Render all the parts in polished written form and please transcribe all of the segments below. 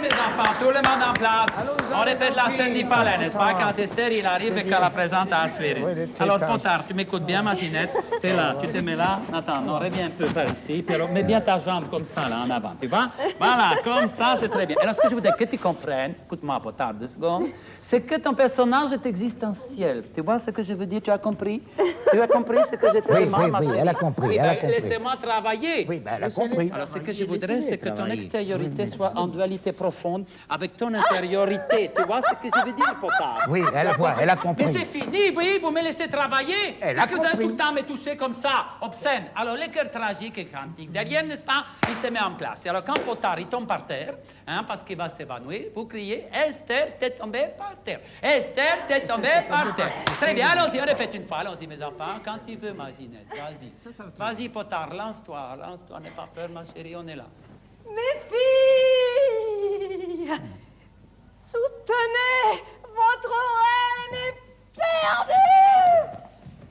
mes enfants, tout le monde en place. On répète la scène du palais, n'est-ce pas? Quand Esther, il arrive et qu'elle la présente à Assuérus. Alors, Potard, tu m'écoutes bien, ma Zinette? C'est là, tu te mets là. Attends, non, reviens un peu par ici. Puis alors, mets bien ta jambe comme ça, là, en avant, tu vois? Voilà, comme ça, c'est très bien. Alors, ce que je voudrais que tu comprennes, écoute-moi, Potard, 2 secondes, c'est que ton personnage est existentiel. Tu vois ce que je veux dire? Tu as compris? Tu as compris ce que je te demande? Oui, elle a compris, Oui, elle a compris. laissez-moi travailler. Oui, elle a compris. Alors, ce que je voudrais, c'est que ton extériorité soit en dualité profonde avec ton intériorité. Tu vois ce que je veux dire, Potard? Oui, elle a compris. Mais c'est fini, oui, vous me laissez travailler. Elle a Parce que vous allez compris. tout le temps me toucher comme ça, obscène. Alors, le cœur tragique et quantique, derrière, n'est-ce pas, il se met en place. Et alors, quand Potard, il tombe par terre, parce qu'il va s'évanouir, vous criez, Esther, t'es tombée par terre. Esther, t'es tombée par terre. Très bien, allons-y, on répète une fois. Allons-y, mes enfants. Quand tu veux, ma Zinette, vas-y. Vas-y, Potard, lance-toi, n'aie pas peur, ma chérie, on est là. Mes filles, soutenez votre reine est perdue.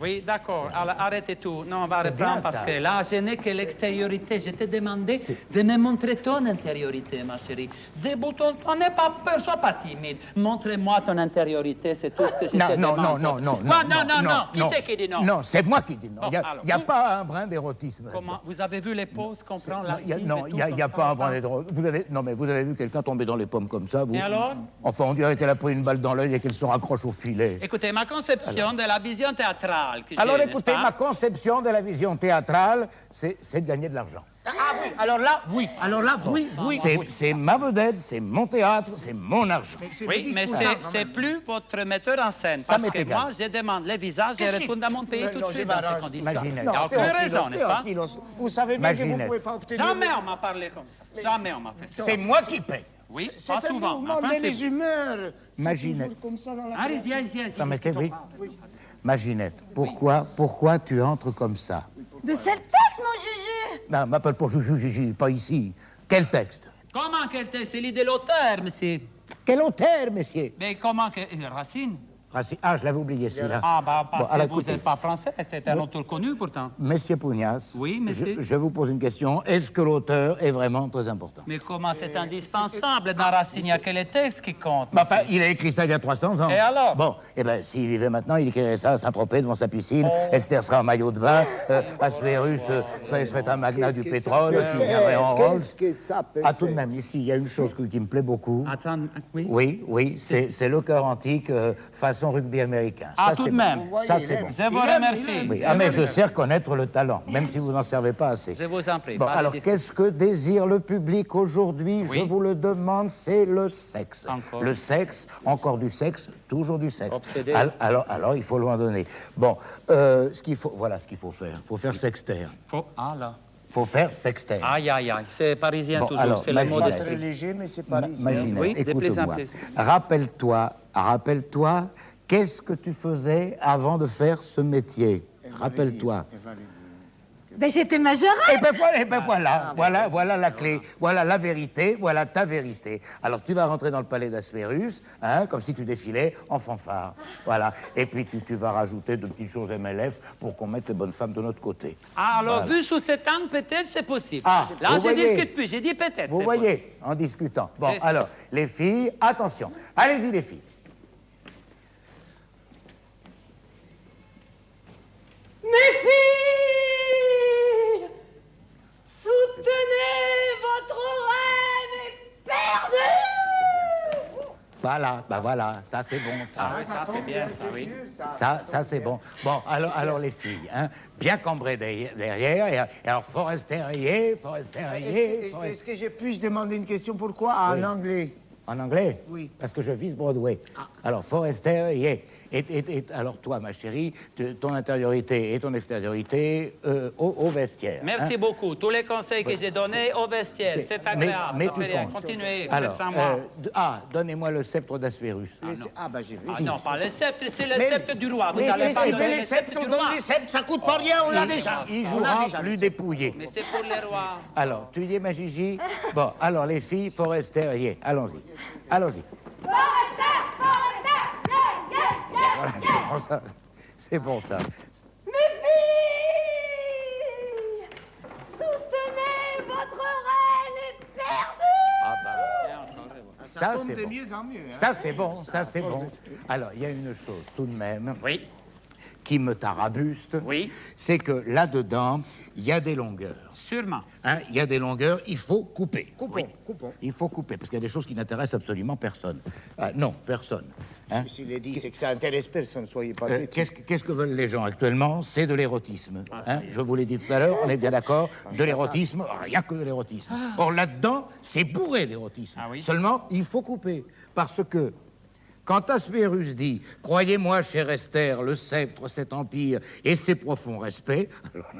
Oui, d'accord. Alors, arrêtez tout. Non, on va reprendre bien, parce ça. que là, je n'ai que l'extériorité. Je t'ai demandé de me montrer ton intériorité, ma chérie. Déboutonne-toi, n'aie pas peur, sois pas timide. Montre-moi ton intériorité, c'est tout ce que je te demande. Non. Quoi, non. Qui c'est qui dit non? Non, c'est moi qui dis non. Bon, Il n'y a alors, pas un brin d'érotisme. Comment? Vous avez vu les pauses qu'on prend là? Non, il n'y a pas un brin d'érotisme. Non, mais vous avez vu quelqu'un tomber dans les pommes comme ça, vous? Et alors? Enfin, on dirait qu'elle a pris une balle dans l'œil et qu'elle se raccroche au filet. Écoutez, ma conception de la vision théâtrale que j'ai, Alors n'est-ce écoutez, pas? ma conception de la vision théâtrale, c'est de gagner de l'argent. Ah oui, alors là, oui. Alors là, oui. C'est ma vedette, c'est mon théâtre, c'est mon argent. Oui, mais c'est plus votre metteur en scène. Ça Parce m'est que égal. moi, je demande les visages et retourne dans mon pays tout de suite dans ces conditions. Imaginez. Il n'y a aucune raison, n'est-ce pas? Vous savez bien que vous ne Imaginez. pouvez pas obtenir... Jamais on m'a parlé comme ça. Jamais on m'a fait ça. C'est moi qui paye. Oui, C'est pas un souvent. mouvement Enfin, de c'est- les humeurs. C'est Imaginez. toujours comme ça dans la Allez-y. Non, mais c'est ce oui. qu'on parle. Ma Ginette, pourquoi tu entres comme ça? Mais c'est le texte, mon Juju. Non, m'appelle pas Juju, Gigi, pas ici. Quel texte? Comment quel texte? C'est l'idée de l'auteur, monsieur. Quel auteur, messieurs? Mais comment que... Racine? Ah, je l'avais oublié, celui-là. Ah, bah, parce Bon, alors, que vous écoutez. n'êtes pas français. C'est un auteur connu, pourtant. Monsieur Pugnas, Oui, monsieur. je vous pose une question. Est-ce que l'auteur est vraiment très important? Mais comment c'est indispensable? Dans Racine, il n'y a que les textes qui comptent. Bah, monsieur. enfin, il a écrit ça il y a 300 ans. Et alors? Bon, eh bien, s'il vivait maintenant, il écrirait ça à Saint-Tropez devant sa piscine. Esther serait en maillot de bain. Assuérus serait un magnat du pétrole qui viendrait en rose. Qu'est-ce que ça peut Ah, tout de même, ici, il y a une chose qui me plaît beaucoup. Attends, oui? Oui, c'est le cœur antique façon rugby américain. Ah, Ça, tout c'est de bon. même. Ça, c'est bon. Je vous remercie. Oui. Ah, mais je sais reconnaître le talent, même si vous n'en servez pas assez. Je vous en prie. Bon, pas de alors, discussion. qu'est-ce que désire le public aujourd'hui? Oui. Je vous le demande, c'est le sexe. Encore. Le sexe, encore du sexe, toujours du sexe. Obsédé. Alors, il faut lui en donner. Bon, voilà ce qu'il faut faire. Il faut faire sextaire. Ah, là. Il faut faire sextaire. Aïe, c'est parisien Bon, toujours. alors, C'est le mot Maginette. d'esprit. C'est léger, mais c'est pas ici. Maginette, Oui, de plus en écoute-moi. plus. Rappelle-toi, qu'est-ce que tu faisais avant de faire ce métier? Rappelle-toi. Ben, j'étais majorette. Et ben voilà la clé, voilà la vérité, voilà ta vérité. Alors tu vas rentrer dans le palais d'Assuérus, comme si tu défilais en fanfare. Voilà. Et puis tu vas rajouter de petites choses MLF pour qu'on mette les bonnes femmes de notre côté. Ah, alors, Voilà. vu sous cet angle, peut-être c'est possible. Ah, là, vous je voyez. discute plus. J'ai dit peut-être. Vous c'est voyez, en discutant. Bon, Bien sûr. alors, les filles, attention. Allez-y, les filles. Mes filles, soutenez votre reine est perdue. Voilà, ça c'est bon. Ah, oui, ça, c'est bien, ça, oui. Ça c'est bon. Bon, alors les filles, bien cambrées derrière, et alors Forester, Est-ce que je puis demander une question? Pourquoi en Oui. anglais? En anglais? Oui. Parce que je vise Broadway. Alors, Forester, Et alors, toi, ma chérie, ton intériorité et ton extériorité au vestiaire. Merci beaucoup. Tous les conseils que j'ai donnés au vestiaire, c'est agréable. mais ça tu fait rien. comptes. Continuez, vous Alors, êtes sans moi. donnez-moi le sceptre d'Assuérus. J'ai vu. Ah non, pas le sceptre, c'est le sceptre du roi. Vous n'allez pas donner le sceptre du donne roi. les sceptres, ça coûte pas rien, on l'a déjà. Il On l'a jouera déjà, plus le dépouillé. Mais c'est pour les rois. Alors, tu y es, ma Gigi? Bon, alors, les filles, Forester, allons-y. Allons-y. Voilà, c'est bon, ça. Mes filles, soutenez votre reine est perdue. Ah, bah. Tiens, encore, Ça tombe c'est de bon. mieux en mieux. Hein. Ça, c'est bon, ça, c'est bon. Alors, il y a une chose, tout de même, Oui, qui me tarabuste. oui, C'est que là-dedans, il y a des longueurs. sûrement. Hein, il y a des longueurs, il faut couper. Coupons, coupons. Il faut couper, parce qu'il y a des choses qui n'intéressent absolument personne. Ah, non, personne. Hein. S'il est dit, c'est que ça intéresse personne, soyez pas Qu'est-ce que veulent les gens actuellement? C'est de l'érotisme. Hein. Je vous l'ai dit tout à l'heure, on est bien d'accord. De l'érotisme, rien que de l'érotisme. Or, là-dedans, c'est bourré d'érotisme. Ah oui. Seulement, il faut couper. Parce que, quand Aspérus dit « Croyez-moi, cher Esther, le sceptre, cet empire et ses profonds respects », alors,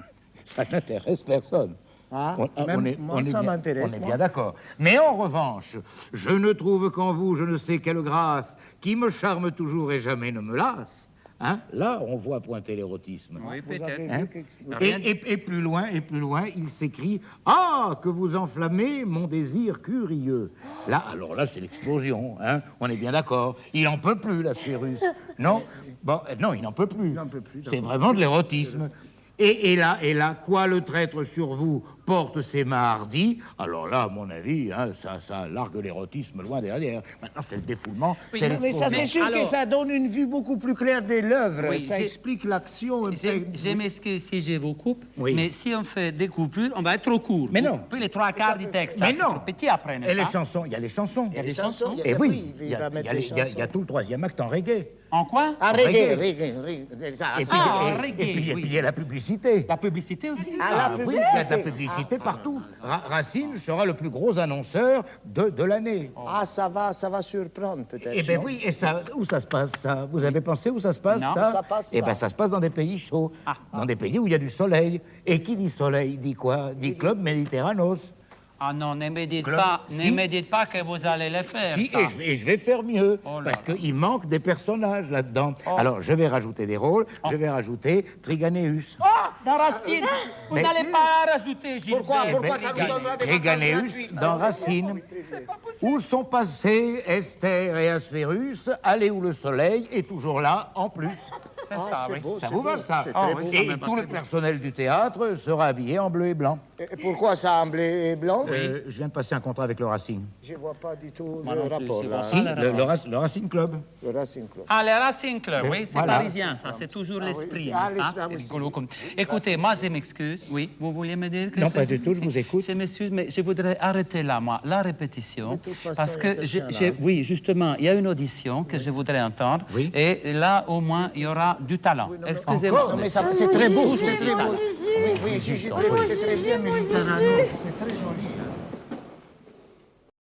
ça n'intéresse personne. Ah, même moi, ça m'intéresse, On est moi. bien d'accord. Mais en revanche, je ne trouve qu'en vous, je ne sais quelle grâce, qui me charme toujours et jamais ne me lasse. Hein? Là, on voit pointer l'érotisme. Oui, Vous avez peut-être. Hein? vu quelque... Rien Et plus loin, il s'écrie « Ah, que vous enflammez mon désir curieux !» Là, alors là, c'est l'explosion, hein? On est bien d'accord. Il n'en peut plus, la Spirus. Non? Bon, non, il n'en peut plus. n'en peut plus, C'est d'accord. vraiment de l'érotisme. Et là, quoi le traître sur vous porte ses mains hardies, alors là, à mon avis, hein, ça largue l'érotisme loin derrière. Maintenant, c'est le défoulement, c'est Mais ça, c'est sûr Alors- que ça donne une vue beaucoup plus claire de l'œuvre. Oui, ça c'est- explique l'action un peu. Je m'excuse si je vous coupe, Oui. mais si on fait des coupures, on va être trop court. Mais non. Puis les trois quarts du texte, Mais là, c'est non. trop petit après, Et n'est-ce les pas? chansons, il y a les chansons. Il y a les chansons. il y a- Et oui, il va mettre les il y a chansons. tout le troisième acte en reggae. En quoi? Ah, reggae. reggae. Ça, Et ça- puis, Ah, et reggae, puis, oui. il y a la publicité. La publicité aussi? Ah, la Oui, publicité. il y a de la publicité partout. Racine sera le plus gros annonceur de l'année. Ah, ça va surprendre peut-être. Eh bien non? oui, et ça, où ça se passe, ça? Vous avez pensé où ça se passe, Non, ça? ça passe, Eh bien, ça. ça se passe dans des pays chauds, dans des pays où il y a du soleil. Et qui dit soleil, dit quoi? Dit Club Méditerranos. Ah non, ne me dites Claude, pas, si. ne me dites pas que vous allez le faire, Si, ça. et je vais faire mieux, Oh là parce là. qu'il manque des personnages là-dedans. Oh. Alors, je vais rajouter des rôles, je vais rajouter Triganéus. Oh, dans Racine, vous Mais- n'allez pas rajouter Gilbert. Pourquoi ça vous donnera des vacances Triganéus gratuites? dans Racine. Où sont passés Esther et Aspérus, allés où le soleil est toujours là, en plus. C'est Ah, ça, c'est oui. beau, Ça c'est vous va, beau, ça? c'est Ah très oui, beau. ça Et me va tout le très bien. personnel du théâtre sera habillé en bleu et blanc. Et pourquoi ça en bleu et blanc? Je viens de passer un contrat avec le Racing. Je vois pas du tout Moi le non plus, rapport je là. vois Si, Ah, le Racing Club. Le Racing Club. Ah, le Racing Club, oui, c'est Voilà. parisien, ça, c'est toujours l'esprit, Ah, n'est-ce pas? l'esprit, C'est oui. rigolo comme... Écoutez, moi, je m'excuse, oui, vous vouliez me dire quelque Non, pas chose? du tout, je vous écoute. Je m'excuse, mais je voudrais arrêter là, moi, la répétition, De toute façon, parce il y a que, quelqu'un là. oui, justement, il y a une audition que je voudrais entendre, Oui. et là, au moins, il y aura du talent. Excusez-moi. encore, Non, mais mais ça, c'est très beau, c'est très beau. Jésus. Oui, Gigi, c'est très bien, mais Literanos, c'est très joli.